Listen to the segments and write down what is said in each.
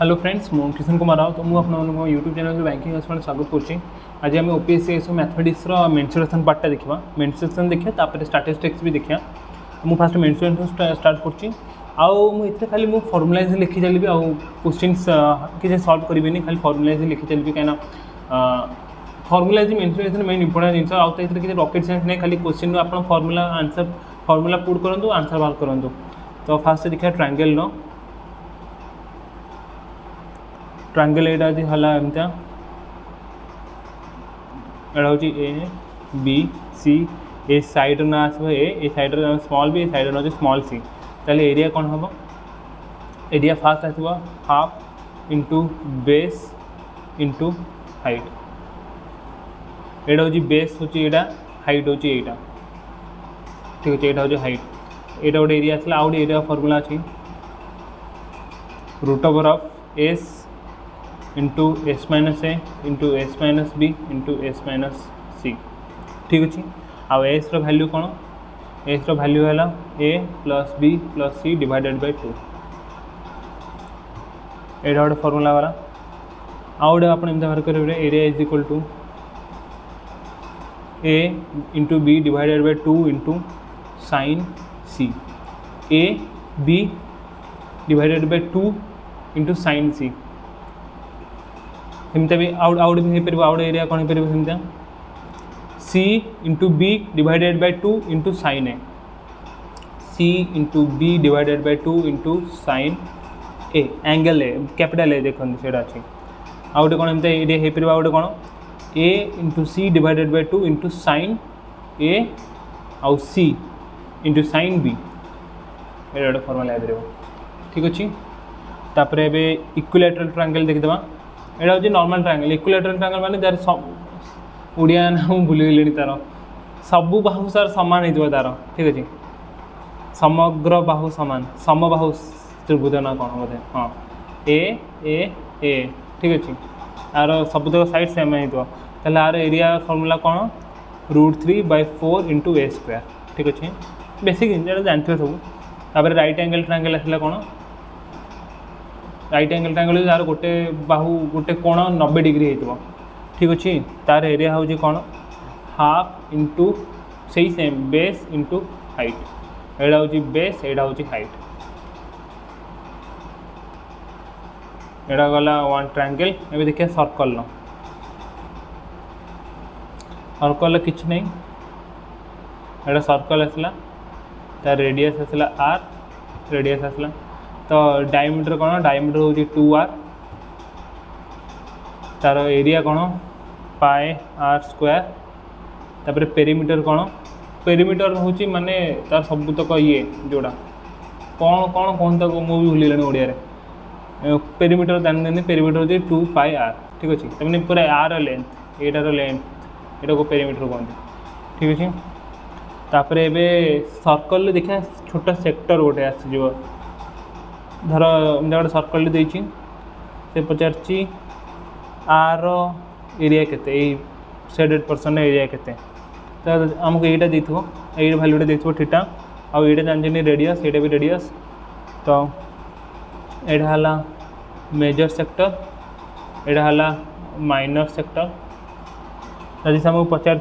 Hello friends मु किशन कुमार राव तो मुझे यूट्यूब चैनल बैंकिंग एक्सपर्ट स्वागत करुँची। आज आम ओपीएससी मैथमेटिक्स मेंसुरेशन पार्टा देखा मेंसुरेशन देखिए तापर स्टैटिस्टिक्स भी देखिए। मुझे फास्ट मेंसुरेशन स्टार्ट करुँची आते खाली मुझे फर्मुलाइज लिखी चलिए आउ क्वेश्चंस किसी सल्व करी खाली फर्मुलाइज लिखी चलिए कहीं फर्मुलाइज मेंसुरेशन मेन इंपोर्टेंट जिन आउ किसी रॉकेट साइंस नहीं खाली क्वेश्चन आप फर्मुला आंसर फर्मुला पुट करूँ आंसर बाहर करूँ। तो फास्ट देखिए ट्रायंगल नो ट्रायंगल एटा हला एमता एटा होची A B C a side ना आसबो ए साइड रे स्मॉल बी ए साइड रे स्मॉल सी ताले एरिया कोन हबो एरिया फास्ट आसबो half into base into height एटा होची बेस होची एटा हाइट होची एटा ठीक अछि एटा होची हाइट एटा गोटे एरिया आसला आउट एरिया फार्मूला अछि root over of s into s minus a into s minus b into s minus c ठीक अच्छे। आउ एस वैल्यू कौन एस वैल्यू है a plus b plus c divided by 2 एटा गोटे फर्मूला वाला आउ गोटे आप बाहर करेंगे area is equal to a into b divided by 2 into sine c a b divided by 2 into sine c सेमता भी आउट भी हो पार आउट एरिया कौन हो पार सेमता c into b divided by 2 into sine a c into b divided by 2 into sine a angle a capital A देखते से अच्छे आउटे कौन एमती एरिया हो पार आउटे कौन a into c divided by 2 into sine a आउ सी इंटू साइन बी ये गोटे फर्मूला हो ठीक अच्छे। तापर ए इक्विलैटरल ट्रायंगल देखीदे एटा हूँ नॉर्मल ट्रायंगल इक्विलैटरल ट्रायंगल माने तार ओडिया ना मुझे भूलीगली तार सबू बाहु सार सामान हो तार ठीक अच्छे समग्र बाहु सामान समबाहु त्रिभुज ना कौन बोधे हाँ ए ए ए ठीक अच्छे यार सबुतक साइड सेम हो यार एरिया फर्मूला कौन √3/4 इंटू ए स्क्वायर ठीक अच्छे बेसिक जिन जानते सब। तापर राइट एंगल ट्रायंगल आसला कौन राइट एंगल ट्रायंगल यार गोटे बाहु गोटे कोण 90 डिग्री हो ठीक अच्छे तार एरिया हूँ कौन हाफ इंटू से सेम बेस इंटू हाइट एटा हूँ बेस एटा हूँ हाइट एटा गला वन ट्रायंगल। एबे देखिए सर्कल नो सर्कल किछ नहीं एटा सर्कल आसला तार रेडियस आसला आर रेडियस आसला तो डायमीटर कौन डायमीटर हूँ 2r तार एरिया कौन पाए r स्क्वायर तापर पेरीमीटर कौन पेरीमीटर हूँ माने तार सबुतक ये जोड़ा कौन कौन कहता मुझे भी भूलगली ओडिया पेरीमीटर जानी पेरीमीटर हूँ 2πr ठीक अच्छे तमें पूरा आर लेंथ एटार लेंथ एटा को पेरीमीटर कहते ठीक अच्छे। तापर एबे सर्कल देखा छोटा सेक्टर गोटे आसो धर गोटे सर्कल देती से पचार आर एरिया केते शेडेड पर्सन एरिया केते तो आमको यहाँ देथो ये भैल्यूटा देखो थीटा आउ ये जानी रेडियस ये भी रेडियस तो यहाँ मेजर सेक्टर यहाँ माइनर सेक्टर जदि आमको पचार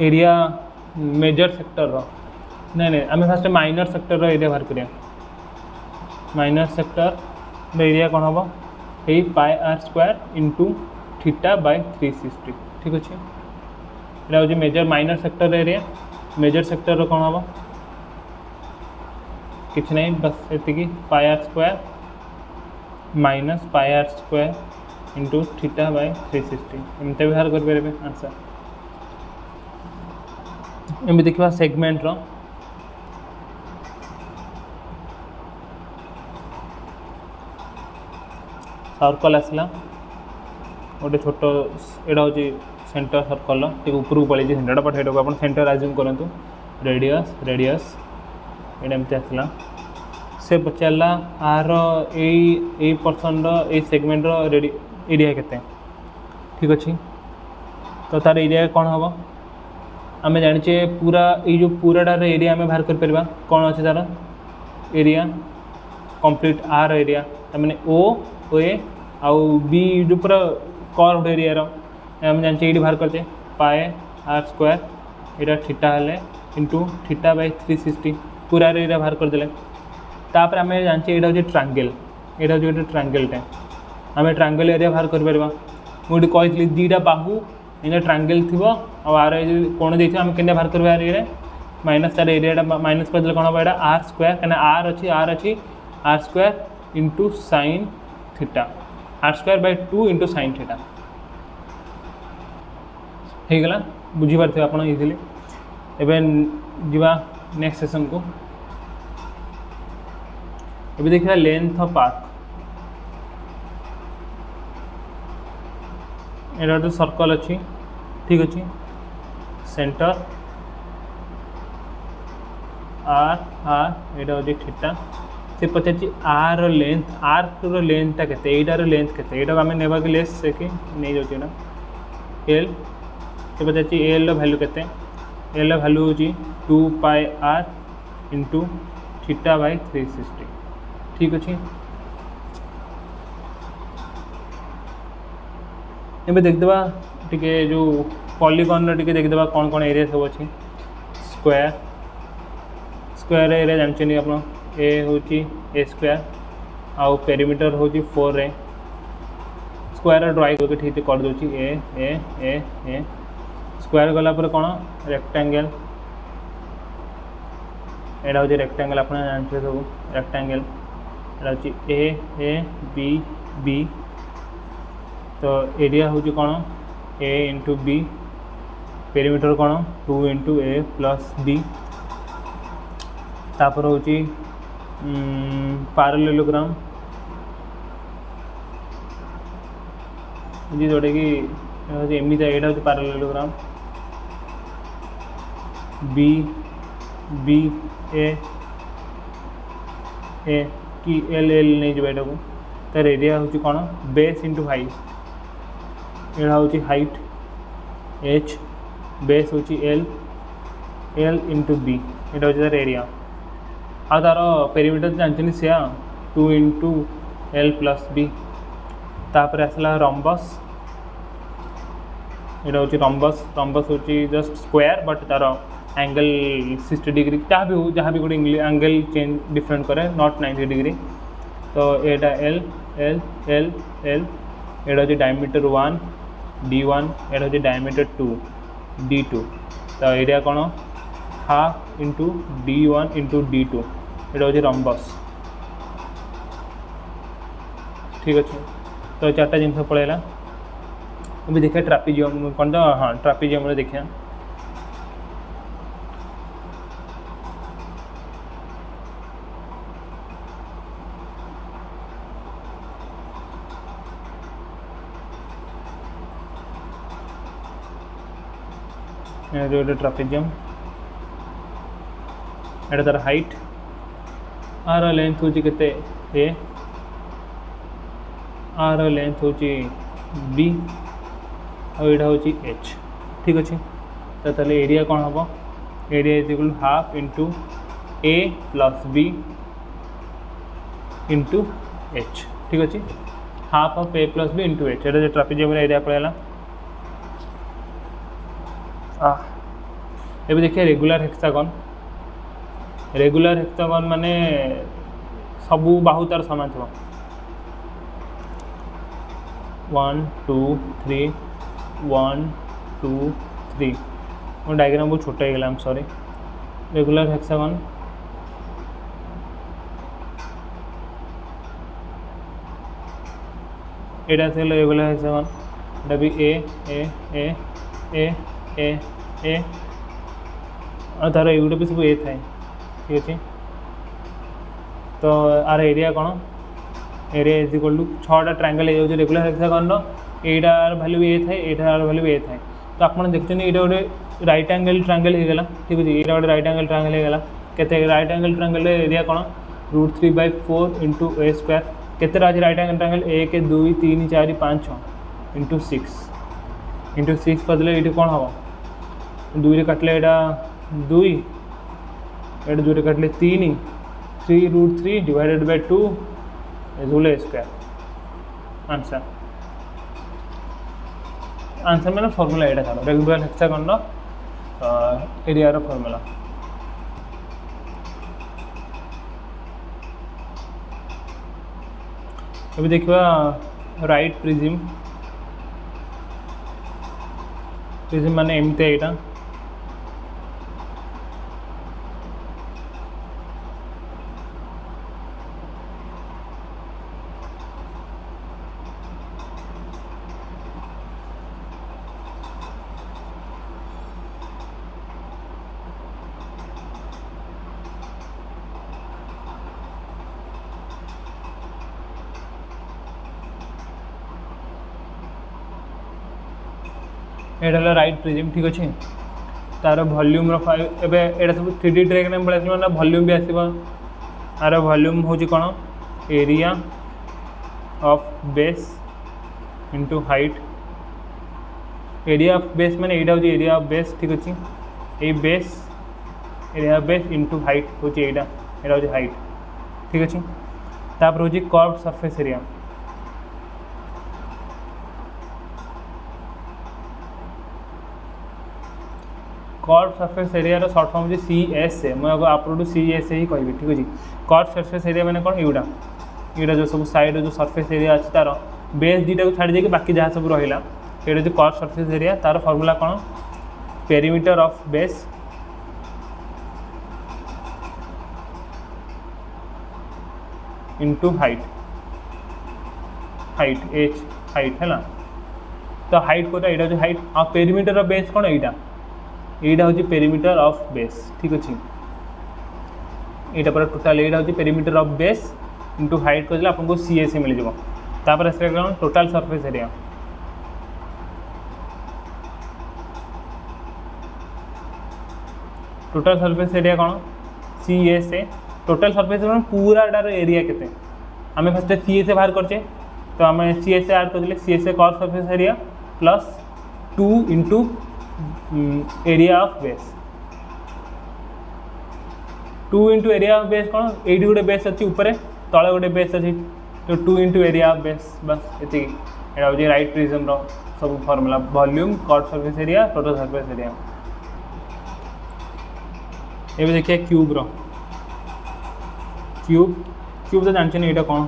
एरिया मेजर सेक्टर नहीं आम फास्ट माइनर सेक्टर एरिया बाहर करिया माइनर सेक्टर एरिया कौन हम यही πr square into theta by 360 ठीक अच्छे यहाँ हूँ major minor sector area major sector कौन हम किछ नहीं बस ये πr square minus πr square into theta by 360 एमती बाहर करें आंसर। एम देखा सेगमेंट रो सर्कल आसला गोटे छोट एटा हूँ सेंटर सर्कल टी ऊपर को पलि सेंटर बट ये आप सेंटर आज्यूम करूँ रेडियस रेडियस ये एमती आसला से पचारा आर यही पर्सन रे सेगमेंट एरिया केते ठीक अच्छे तो तार एरिया कौन हम आम जाने पूरा ये जो पूराटार एरिया आम बाहर कर कौन अच्छे तार एरिया कंप्लीट आर एरिया मैंने ओ ए आउ बी जो पूरा कर्व्ड एरिया आम जाने ये बाहर करते पाए आर स्क्वायर यहाँ थीटा हेले इंटू थीटा बाय 360 पूरा एरिया बाहर करदे तापर आम जाने यहाँ हूँ ट्रांगल यहाँ हूँ गोटे ट्रांगलटे आम ट्रांगल एरिया बाहर कर मुझे कही दीटा बाहू ये ट्रांगल थी आर कोण देखिए आम के बाहर करवा एरिया माइनस तार एरिया माइनस करदे कौन हम यहाँ आर स्क्वायर कहीं आर अच्छी R square into sine theta R square by 2 into sine theta हो गला बुझीपारे आप इजिली एवं जीवा नेक्स्ट सेशन को ये देखा लेंथ ऑफ आर्क ये गोटे सर्कल अच्छी ठीक अच्छे सेंटर आर आर यहाँ हूँ थीटा से पचार आर लेंथ आर्क लेंथटा के यार लेंथ के आम ने लेस से नहीं जाऊँ एल से पचार एल वैल्यू के एल वैल्यू हूँ 2 पाई आर इंटू थीटा बाय 360 ठीक अच्छे ये देखा टी जो पॉलीगन टी देखा कौन कौन एरिया सब अच्छी स्क्वायर स्क्वायर एरिया जानते आप ए हूँ ए स्क्वायर आउ पेरीमीटर हूँ 4 स्क्वायर ड्राइंग ठीक कर दूसरी ए ए ए ए स्क्वायर गलापर कौन रेक्टांगल यहाँ हूँ रेक्टांगल आप जानते सब रेक्टांगल यहाँ हूँ ए बी बी तो एरिया हूँ कौन ए इंटू बी पेरीमीटर कौन 2 इंटू ए प्लस बी तापर हूँ पैरेललोग्राम जोटा कि एमती यहाँ हूँ पैरेललोग्राम बी बी ए कि एल एल नहीं जाए यहाँ तार एरिया हूँ कौन बेस इंटू हाइट यहाँ हूँ हाइट एच बेस हूँ एल एल इंटू बी यहाँ हूँ तार एरिया आ तार पेरीमीटर जानते से 2 इंटू एल प्लस बी तापर आसला रम्बस यहाँ हूँ रम्बस रम्बस हूँ जस्ट स्क्वायर बट तार एंगल 60 डिग्री जहाँ भी हो जहाँ भी गोटे एंगल चेंज डिफरेंट करे नॉट 90 डिग्री तो यहाँ एल एल एल एल यहाँ हूँ डायमीटर 1 D1 यहाँ हूँ डायमीटर 2 D2 तो एरिया कौन half into D1 into D2 यहाँ हूँ रम्बस ठीक अच्छे तो 4टा जिन पलैला अभी देखा ट्रापेजियम कौन तो हाँ ट्रापेजियम देखा ट्रापेजियम एटा तार हाइट आर लेंथ हूँ के ए आर लेंथ हूँ बी आईटा हूँ एच ठीक अच्छे तो ताले एरिया कौन हम area is equal half into A plus B into H ठीक अच्छे half of A plus B into H ये ट्रापेजियम एरिया पड़ेगा ये देखिए रेगुलर हेक्सागन माने सबू बाहु तार सामान थो 1 2 3 1 2 3 मो डायग्राम बहुत छोटा हो गला I am sorry regular hexagon एटा से रेगुलर हेक्सागन एटा भी ए ए ए ए ए ए और तार यूटा भी सब ए थाए ठीक अच्छे तो आर एरिया कौन एरिया इज इक्वल टू 6टा ट्रायंगल हो रेगुलर हेक्सागन एटार वैल्यू ए थाए एटार वैल्यू ए थाए तो आप देखते ये गोटे राइट एंगल ट्रायंगल होगा ठीक अच्छे ये गोटे राइट एंगल ट्रायंगल होगा केते राइट एंगल ट्रायंगल एरिया कौन √3/4 इंटू ए स्क्वायर केते आज राइट एंगल ट्रायंगल 1 2 3 4 5 6 इंटू 6 करदे ये कौन हम 2 रे काटले यहाँ 2 एट 2 रे काटले 3 3√3 divided by 2 whole square answer answer मैंने फॉर्मूला यहाँ था रेक्टेंगुलर हेक्सागन एरिया फॉर्मूला अभी देखा राइट प्रिज्म माने एमती यहाँ यहाँ राइट प्रिज्म ठीक अच्छे तार वॉल्यूम एवं सब 3D डायग्राम भाई आस वॉल्यूम भी आसो यार वॉल्यूम हूँ कौन area of base into height area of base माने यहाँ हूँ एरिया ऑफ बेस ठीक अच्छे ये base area of base into height हूँ यहाँ हूँ हाइट ठीक अच्छे तापर हूँ curve surface area curve surface area short form होगी CSA मुझे आपको CSA ही कहि ठीक अच्छे कर्व सरफेस एरिया मैंने कौन यहाँ यहाँ जो सब साइड जो सरफेस एरिया अच्छे तार बेस दुटा को छाड़ी देकी बाकी जहाँ सब रहा ये जो कर्व सरफेस एरिया तार फॉर्मूला कौन perimeter of base into height H height है तो हाइट कोटा यहाँ हूँ हाइट आ पेरीमीटर ऑफ बेस कौन यहाँ यहाँ हूँ पेरीमीटर ऑफ बेस ठीक अच्छे यहाँ पर टोटाल यहाँ हूँ perimeter of base into height कर आपको CSA मिल जापर आस total surface area total surface area कौन CSA टोटाल सरफेस पूरा एरिया केते आम फास्ट CSA बाहर करचे तो आम CSA आड करते CSA curve surface area plus 2 into area of base 2 into area of base कौन ये गोटे बेस अच्छी ऊपर तले गोटे बेस अच्छी तो 2 इंटू एरिया ऑफ बेस बस ये यहाँ हूँ राइट प्रिज्म सब formula volume curve surface area total surface area ये देखिए क्यूब क्यूब तो जानते नहीं यहाँ कौन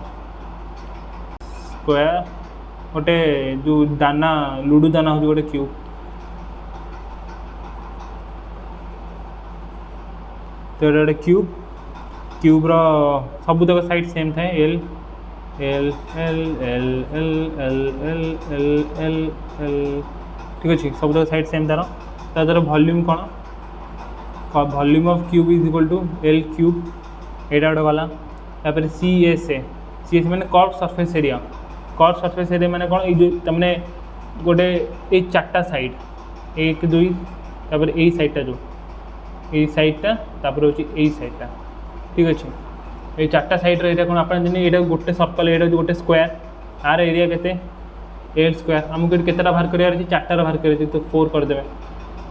स्क्वायर गोटे जो दाना लुडू दाना हूँ गोटे क्यूब तो ये क्यूब सबूतक साइड सेम थाए L L L L L L L L L L ठीक अच्छे सबूतक साइड सेम तार वॉल्यूम कौन volume of cube is equal to L cube यहाँ गोटे गला तापर CSA मैंने कर्व सरफेस एरिया मैंने कौन ये मैंने गोटे ये 4टा साइड 1 2 तापर यही साइडटा जो ये साइडटा तापर हूँ यही साइडटा ठीक अच्छे ये 4टा साइड एरिया कौन आप ये गोटे सर्कल ये गोटे स्क्वायर आर एरिया के एल स्क्वायर आमको ये केतटा बाहर कर 4टार बाहर कर तो 4 करदे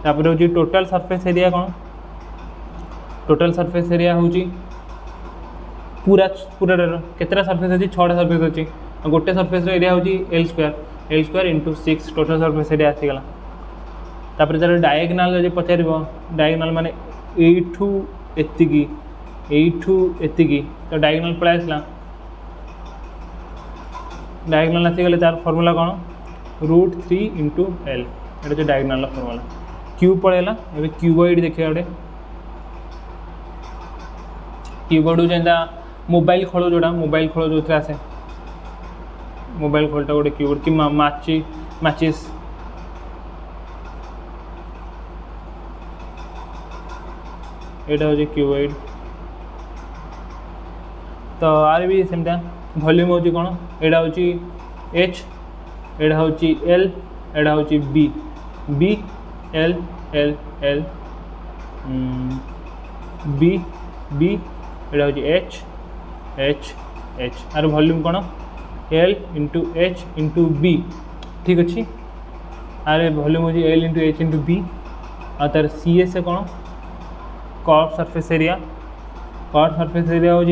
तापर हूँ टोटाल सरफेस एरिया कौन टोटाल सरफेस एरिया हूँ पूरा पूरा केतटा सरफेस अच्छी 6टा सरफेस अच्छी गोटे सरफेस एरिया हूँ l square into 6 total surface area आसीगला तापर तार डायगोनाल जो पचार डायगोनाल माने एठू एतिकी तो डायगोनाल पड़े आसला डायगोनाल आसीगले तार फॉर्मूला कौन √3 इंटू एल ये जो डायगोनाल फॉर्मूला क्यूब पड़ेगा ये क्यूबॉइड देखिए गोटे क्यूबॉइड जेनता मोबाइल खोल जो आसे मोबाइल खोलटा गोटे क्यूबॉइड कि माचिस यहाँ हूँ क्यूबॉइड तो आर भी सेमता वॉल्यूम हूँ कौन यहाँ हूँ H यहाँ हूँ L यहाँ हूँ B L L L B यहाँ हूँ H आर वॉल्यूम कौन L into H into B ठीक अच्छे आर वॉल्यूम हूँ L into H into B आ तार CSA कौन curve surface area cut surface area हो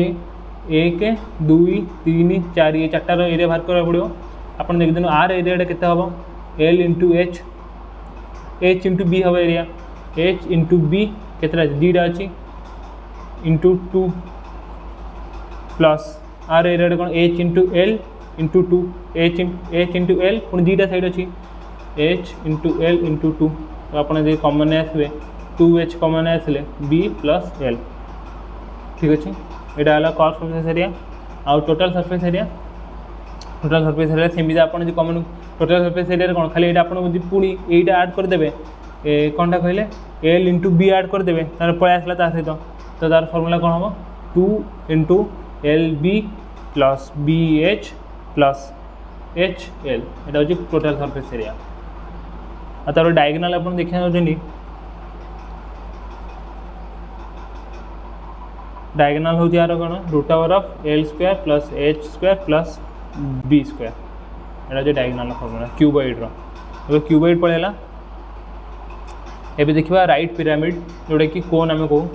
1 2 3 4 ये चार्टार एरिया बाहर करा पड़ो आप देखते आर एरिया के हम L into H into B हम एरिया एच इंटू बी के डीटा अच्छी इंटू 2 प्लस आर एरिया कौन H into L into 2 H into L पुणी दीटा साइड अच्छी एच इंटू एल इंटू 2 तो आप कमन आसवे 2H कमन आसले बी प्लस एल ठीक अच्छे यहाँ है कट सरफेस एरिया आउ टोटल सरफेस एरिया सेमती आप कमन टोटल सरफेस एरिया कौन खाली आप पुणी यहीटा आड करदे कौनटा कहले एल इंटू बी आड करदे तार पलि आसला सहित तो तार फर्मूला कौन हम 2 into L B plus B H plus H L यहाँ हूँ टोटल सरफेस एरिया आ तार डायगोनाल आप देखा चाहते डायगोनाल हूँ यार कौन root over of L square plus H square plus B square यहाँ हूँ डायगोनाल फर्मूला क्यूबॉइड क्यूबॉइड पड़ेगा एबे देखिए राइट पिरामिड जोटा कि कोन आम कहू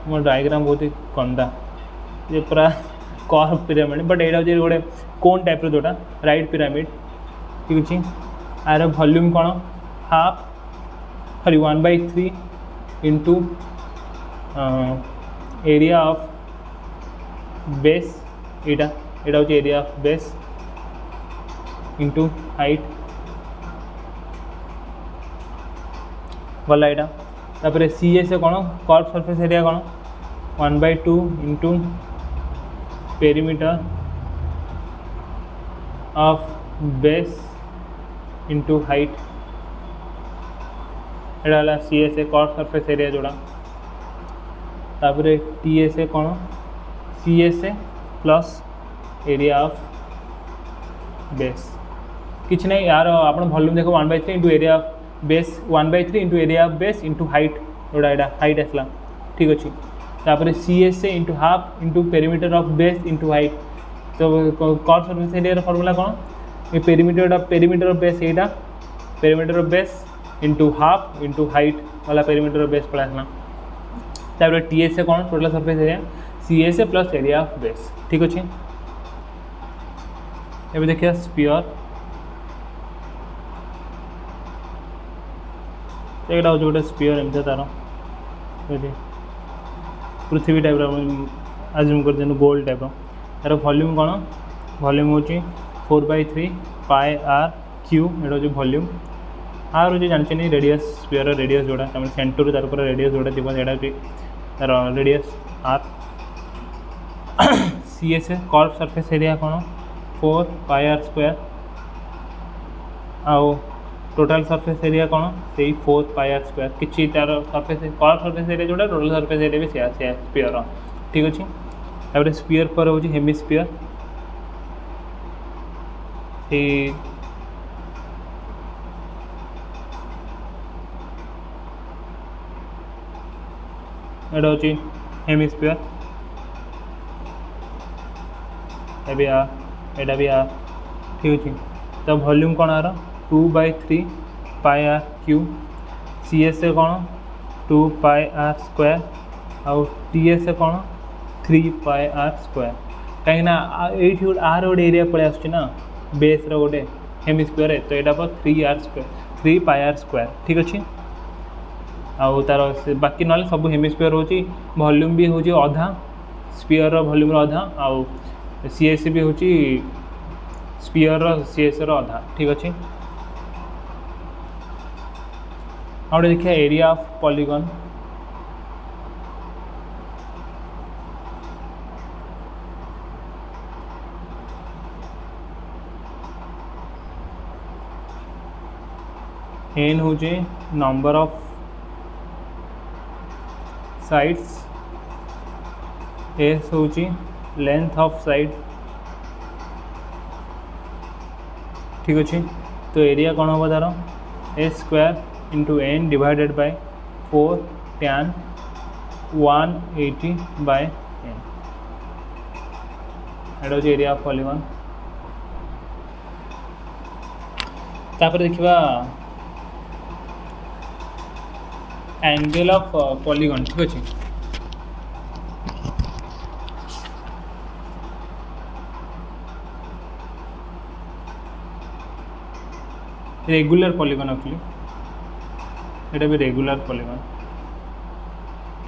मो डायग्राम बहुत ही कंदा ये पूरा कर्व पिरामिड बट यहाँ हूँ गोटे कोन टाइप जोटा राइट पिरामिड ठीक अच्छे यार वॉल्यूम कौन half sorry 1/3 into area of base यहाँ हूँ area of base into height गला यहाँ तापर सी एस कौन कर्व सरफेस एरिया कौन 1/2 into perimeter of base into height यहाँ C S curve surface area जोड़ा तापर टी एस कौन C S plus area of base किछ नहीं यार आप वॉल्यूम देखो 1/3 into area of base 1/3 into area of base into height जोड़ा यहाँ हाइट आसला ठीक अच्छे तापर C S into half into perimeter of base into height तो कर्व सरफेस एरिया फर्मूला कौन ये पेरीमीटर ऑफ बेस यहाँ perimeter of base into half into height वाला पेरीमीटर ऑफ बेस पड़ा आसला तापर टी एस कौन total surface area C S plus area of base ठीक अच्छे ये देखिए स्पीयर यहाँ हूँ गोटे स्पीयर एमती तार पृथ्वी टाइप आज्यूम कर गोल टाइप यार वॉल्यूम कौन वॉल्यूम हूँ 4/3 पाए आर क्यू यहाँ हूँ वॉल्यूम आर हूँ जानते नहीं रेडियस स्पीयर रेडियस जोड़ा सेंटर तार पर रेडियस जोड़ा थी यहाँ तार रेडियस आर सी एस कर्व सरफेस एरिया कौन 4 पाए आर स्क्वायर आउ टोटल सरफेस एरिया कौन से 4 पाए आर स्क्वायर किसी तार सरफेस कर्व सरफेस एरिया जोड़ा टोटल सरफेस एरिया भी से स्पीयर ठीक अच्छे तापर स्पीयर पर हूँ हेमिस्फीयर से यहाँ हूँ हेमिस्फीयर यहाँ भी आ ठीक अच्छे तो वॉल्यूम कौन आर 2/3 पाए आर क्यू सी एस कौन 2 पाए आर स्क्वायर आउ टी एस कौन 3 पाए आर स्क्वायर कहीं ये आर गोटे एरिया पलि आसना बेस रोटे हेमिस्फीयर तो यहाँ पर 3 पाए आर स्क्वायर ठीक अच्छे आउ तार बाकी ना सब हेमिस्फीयर हूँ वॉल्यूम भी हूँ अधा स्पीयर वॉल्यूम अधा आउ सी एस भी हूँ स्पीयर सी एस अधा ठीक अच्छे और देखिए एरिया ऑफ पॉलीगन एन हूँ नंबर ऑफ साइड्स एस हूँ लेंथ ऑफ साइड ठीक अच्छे तो एरिया कौन हम तार a square into n divided by 4 tan 180 by n एटा हूँ एरिया ऑफ पॉलीगन। तापर देखिबा एंगल ऑफ पॉलीगन ठीक अच्छे। रेगुलर पॉलीगन एक्चुअली एटा भी रेगुलर पॉलीगन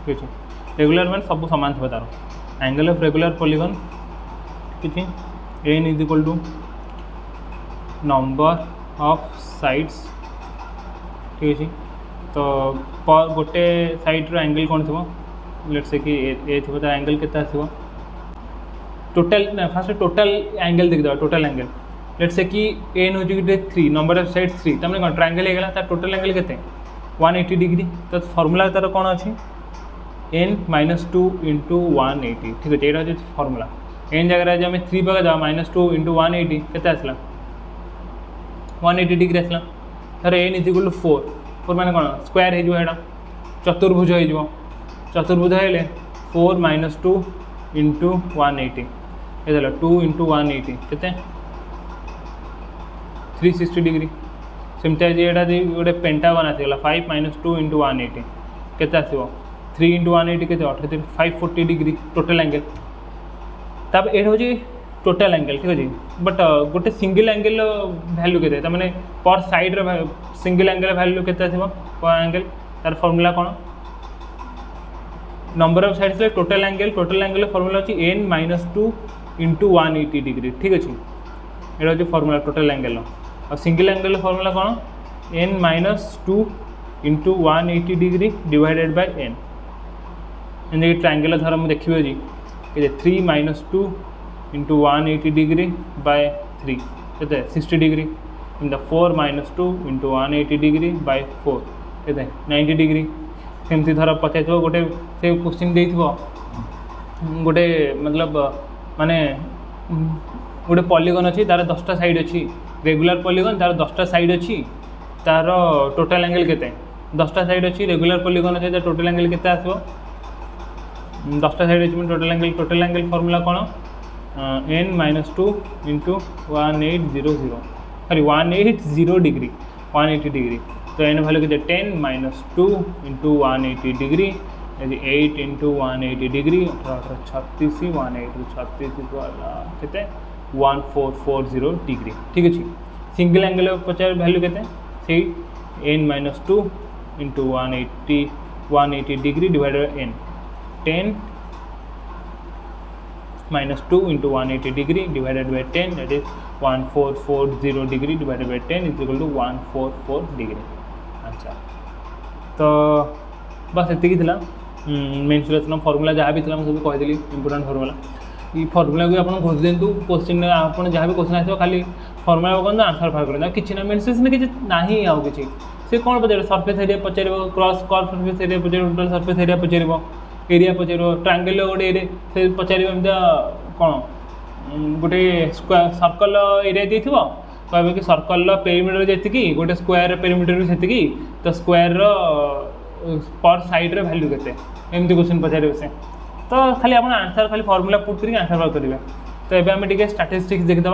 ठीक अच्छे। रेगुलर मान सब सामान थी तार एंगल ऑफ रेगुलर पॉलीगन किसी N is equal to number of sides ठीक अच्छे। तो पर गोटे साइड रो एंगल कौन थो लेट्स से कि ए थो तार एंगल केते आसीबो टोटल ना फास्ट टोटल एंगल देख दो टोटल एंगल लेट्स से कि एन हो 3 नंबर ऑफ साइड 3 तमने कोन ट्रायंगल हे गला तार टोटल एंगल केते 180 डिग्री। तो फार्मूला तार कौन अच्छी n - 2 × 180 ठीक अच्छे। यहाँ हूँ फार्मूला एन जगह आम 3 पका जा -2 × 180 केते आसला 180 डिग्री आसला। धर n इज इक्वल टू 4 माने कौन स्क्वायर हो चतुर्भुज हो चतुर्भुज हेले 4 - 2 × 180 ये 2 × 180 केते 360 डिग्री। सेमती यहाँ गोटे पेंटागन आसीगला 5 - 2 × 180 केते आसीबो 3 × 180 केते 38 540 डिग्री टोटल एंगल। तब ये हूँ टोटल एंगल ठीक अच्छे। बट गोटे सिंगल एंगल वैल्यू के मैंने पर साइड सिंगल एंगल वैल्यू के पर एंगल तार फॉर्मूला कौन number of sides total angle formula अच्छी n - 2 × 180 डिग्री ठीक अच्छे। यहाँ हूँ फॉर्मूला टोटल एंगल और सिंगल एंगल फॉर्मूला कौन n - 2 × 180 degree divided bye n। And triangle धर मुझे देखिए जी 3 - 2 × 180 डिग्री बाय 3 के 60 degree in the 4 - 2 × 180 degree by 4 के 90 डिग्री। सेमती धर पचार गोटे से क्वेश्चन दे गोटे मतलब माने गोटे पॉलीगन अच्छी तार 10टा साइड अच्छी रेगुलर पॉलीगन तार 10टा साइड अच्छी तार टोटल एंगल केते 10टा साइड अच्छी रेगुलर पॉलीगन अच्छी तार टोटल एंगल केते आसो 10टा साइड अच्छी टोटल एंगल फॉर्मूला कौन n - 2 × 180 सॉरी 180 डिग्री 180 डिग्री। तो n वैल्यू के 10 - 2 × 180 डिग्री 8 × 180 डिग्री 36 180 36 के 1440 डिग्री ठीक अच्छे। सिंगल एंगल पचार वैल्यू के n - 2 × 180 degree divided n 10 - 2 × 180 degree divided by 10 that is 1440 degree divided by 10 is equal to 144 degree. अच्छा तो बस एतिकी थिला मेंसुरेशन फॉर्मूला जहाँ भी मुझे कहीदेली इंपोर्टेंट फॉर्मूला ये फॉर्मूला को आप खोज दिंतु क्वेश्चन आप जहाँ भी क्वेश्चन आसो खाली फॉर्मूला पकाते आंसर बाहर करना कि ना मेंसुरेशन किसी ना आउ कि से कौन पचार सरफेस एरिया पचार क्रॉस कर्व सरफेस एरिया पचार टोटल सरफेस एरिया पचार एरिया पचार ट्रायंगल गोटे एरिया से पचार एमती कौन गोटे स्क्वायर सर्कल एरिया दे कहे कि सर्कल पेरीमीटर जी गोटे स्क्वायर पेरीमीटर भी से तो स्क्वायर पर साइड रे वैल्यू केते एमती क्वेश्चन पचारे से तो खाली आप आंसर खाली फॉर्मूला पुट करके आंसर बाहर करेंगे। तो ये आम स्टैटिस्टिक्स देखीदे